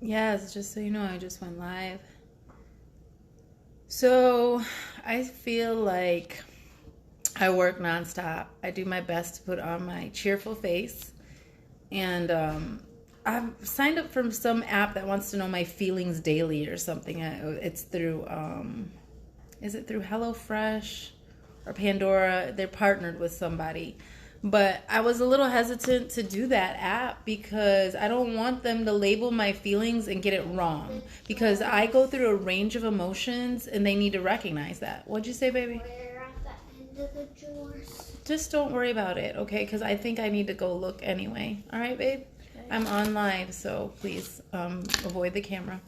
Yes, just so you know, I just went live. So I feel like I work nonstop. I do my best to put on my cheerful face. And I've signed up for some app that wants to know my feelings daily or something. It's through, is it through HelloFresh or Pandora? They're partnered with somebody. But I was a little hesitant to do that app because I don't want them to label my feelings and get it wrong. Because I go through a range of emotions and they need to recognize that. What'd you say, baby? We're at the end of the drawers. Just don't worry about it, okay? Because I think I need to go look anyway. All right, babe? Okay. I'm on live, so please avoid the camera.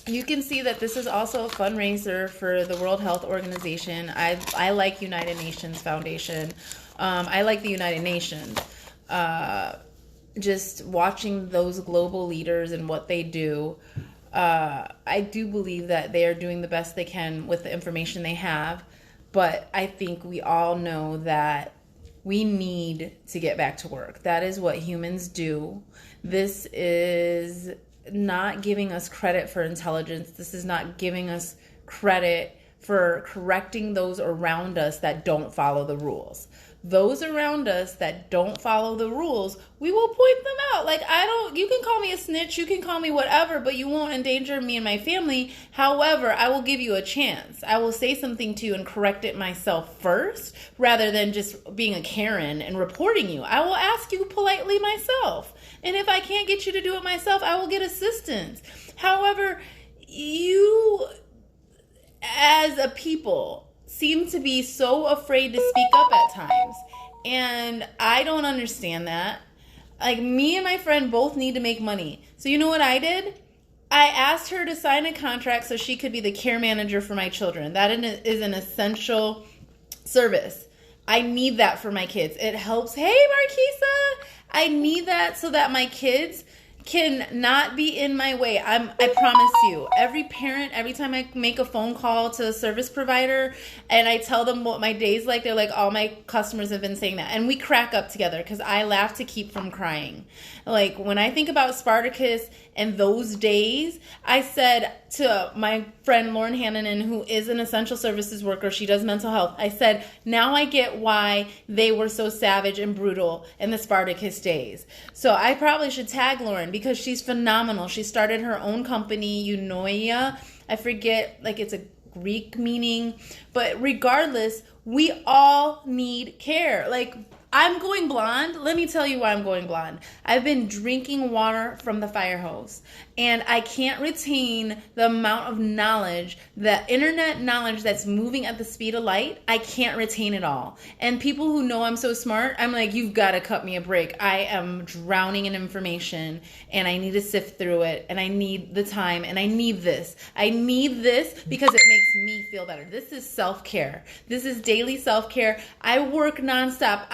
You can see that this is also a fundraiser for the World Health Organization. I like United Nations Foundation. I like the United Nations. Just watching those global leaders and what they do, I do believe that they are doing the best they can with the information they have. But I think we all know that we need to get back to work. That is what humans do. This is not giving us credit for intelligence. This is not giving us credit for correcting those around us that don't follow the rules. Those around us that don't follow the rules, we will point them out. Like, you can call me a snitch, you can call me whatever, but you won't endanger me and my family. However, I will give you a chance. I will say something to you and correct it myself first, rather than just being a Karen and reporting you. I will ask you politely myself. And if I can't get you to do it myself, I will get assistance. However, you as a people seem to be so afraid to speak up at times. And I don't understand that. Like, me and my friend both need to make money. So you know what I did? I asked her to sign a contract so she could be the care manager for my children. That is an essential service. I need that for my kids. It helps. Hey, Marquisa. I need that so that my kids can not be in my way. I promise you, every parent, every time I make a phone call to a service provider and I tell them what my day's like, they're like, all my customers have been saying that. And we crack up together because I laugh to keep from crying. Like, when I think about Spartacus and those days, I said to my friend Lauren Hannanen, who is an essential services worker, she does mental health, I said, now I get why they were so savage and brutal in the Spartacus days. So I probably should tag Lauren because she's phenomenal. She started her own company, Eunoia. I forget, like, it's a Greek meaning. But regardless, we all need care. Like, I'm going blonde. Let me tell you why I'm going blonde. I've been drinking water from the fire hose, and I can't retain the amount of knowledge, the internet knowledge that's moving at the speed of light. I can't retain it all. And people who know I'm so smart, I'm like, you've got to cut me a break. I am drowning in information, and I need to sift through it, and I need the time, and I need this. I need this because it makes me feel better. This is self-care. This is daily self-care. I work nonstop.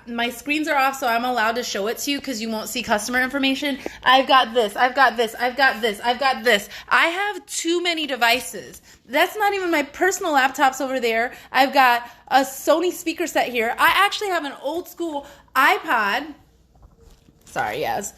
My screens are off, so I'm allowed to show it to you because you won't see customer information. I've got this. I've got this. I've got this. I've got this. I have too many devices. That's not even my personal laptops over there. I've got a Sony speaker set here. I actually have an old school iPod. Sorry, Yaz.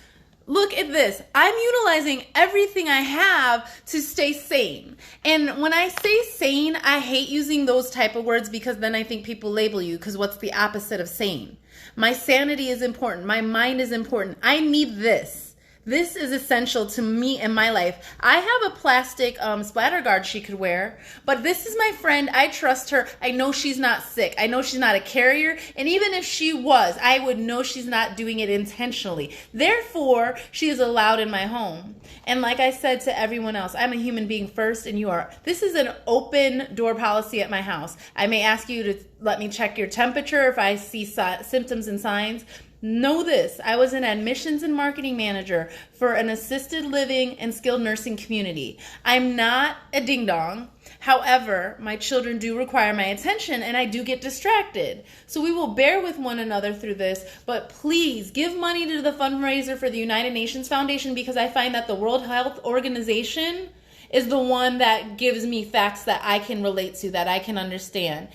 Look at this. I'm utilizing everything I have to stay sane. And when I say sane, I hate using those type of words because then I think people label you, because what's the opposite of sane? My sanity is important. My mind is important. I need this. This is essential to me in my life. I have a plastic splatter guard she could wear, but this is my friend. I trust her. I know she's not sick. I know she's not a carrier. And even if she was, I would know she's not doing it intentionally. Therefore, she is allowed in my home. And like I said to everyone else, I'm a human being first, and you are. This is an open door policy at my house. I may ask you to let me check your temperature if I see symptoms and signs. Know this, I was an admissions and marketing manager for an assisted living and skilled nursing community. I'm not a ding-dong. However, my children do require my attention and I do get distracted. So we will bear with one another through this, but please give money to the fundraiser for the United Nations Foundation because I find that the World Health Organization is the one that gives me facts that I can relate to, that I can understand.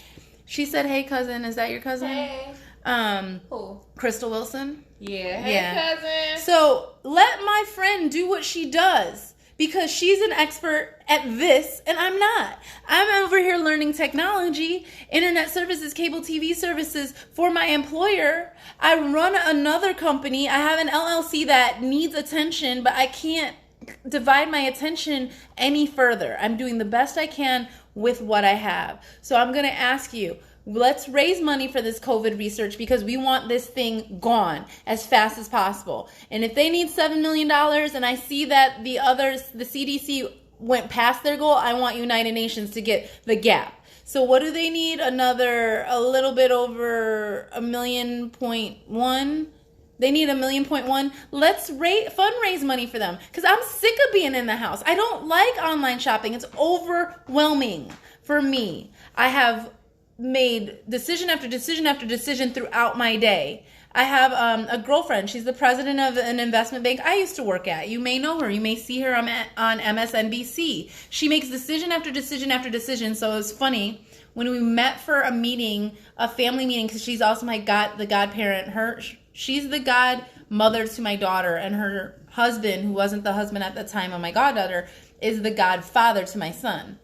She said, hey, cousin. Is that your cousin? Hey. Who? Crystal Wilson. Yeah. Hey, cousin. So let my friend do what she does, because she's an expert at this and I'm not. I'm over here learning technology, internet services, cable TV services for my employer. I run another company. I have an LLC that needs attention, but I can't divide my attention any further. I'm doing the best I can with what I have. So I'm going to ask you, let's raise money for this COVID research, because we want this thing gone as fast as possible. And if they need $7 million and I see that the CDC went past their goal, I want United Nations to get the gap. So what do they need? A little bit over $1.1 million. They need $1.1 million. Let's fundraise money for them, because I'm sick of being in the house. I don't like online shopping. It's overwhelming for me. I have made decision after decision after decision throughout my day. I have a girlfriend. She's the president of an investment bank I used to work at. You may know her. You may see her on MSNBC. She makes decision after decision after decision. So it was funny when we met for a meeting, a family meeting, because she's also the godparent. She's the godmother to my daughter, and her husband, who wasn't the husband at the time of my goddaughter, is the godfather to my son.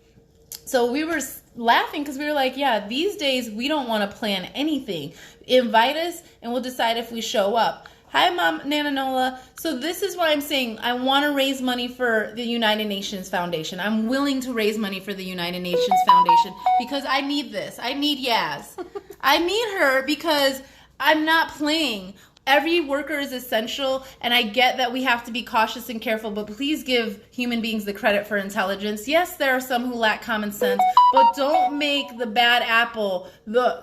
So we were laughing because we were like, yeah, these days we don't want to plan anything. Invite us and we'll decide if we show up. Hi, Mom, Nana Nola. So this is why I'm saying I want to raise money for the United Nations Foundation. I'm willing to raise money for the United Nations Foundation because I need this. I need Yaz. I need her because I'm not playing. Every worker is essential, and I get that we have to be cautious and careful, but please give human beings the credit for intelligence. Yes, there are some who lack common sense, but don't make the bad apple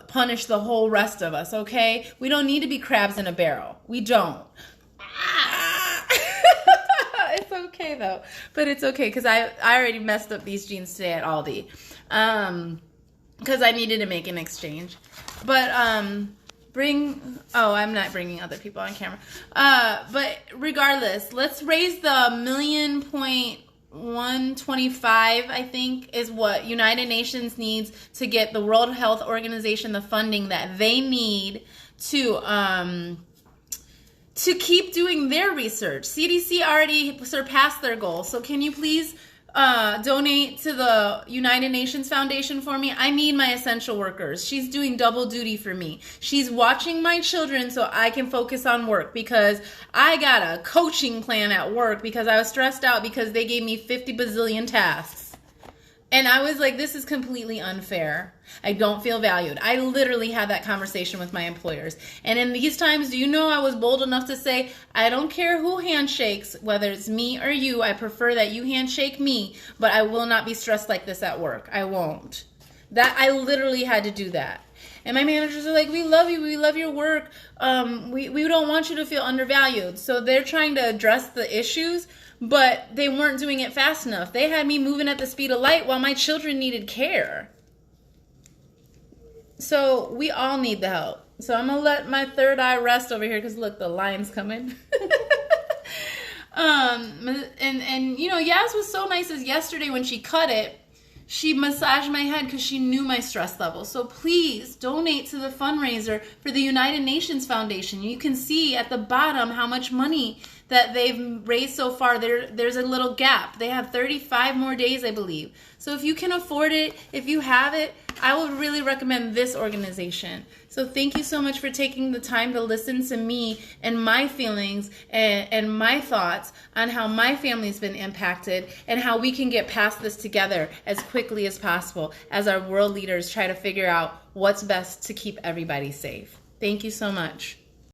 punish the whole rest of us, okay? We don't need to be crabs in a barrel. We don't. It's okay, though. But it's okay, because I already messed up these jeans today at Aldi. Because I needed to make an exchange. But, I'm not bringing other people on camera. But regardless, let's raise the $1.125, I think, is what United Nations needs to get the World Health Organization the funding that they need to keep doing their research. CDC already surpassed their goal. So can you please donate to the United Nations Foundation for me? I need my essential workers. She's doing double duty for me. She's watching my children so I can focus on work, because I got a coaching plan at work because I was stressed out because they gave me 50 bazillion tasks. And I was like, this is completely unfair. I don't feel valued. I literally had that conversation with my employers. And in these times, do you know I was bold enough to say, I don't care who handshakes, whether it's me or you. I prefer that you handshake me, but I will not be stressed like this at work. I won't. I literally had to do that. And my managers are like, we love you. We love your work. We don't want you to feel undervalued. So they're trying to address the issues, but they weren't doing it fast enough. They had me moving at the speed of light while my children needed care. So we all need the help. So I'm going to let my third eye rest over here because look, the line's coming. And you know, Yaz was so nice as yesterday when she cut it. She massaged my head because she knew my stress level. So please donate to the fundraiser for the United Nations Foundation. You can see at the bottom how much money that they've raised so far. There's a little gap. They have 35 more days, I believe. So if you can afford it, if you have it, I would really recommend this organization. So thank you so much for taking the time to listen to me and my feelings and my thoughts on how my family's been impacted and how we can get past this together as quickly as possible as our world leaders try to figure out what's best to keep everybody safe. Thank you so much.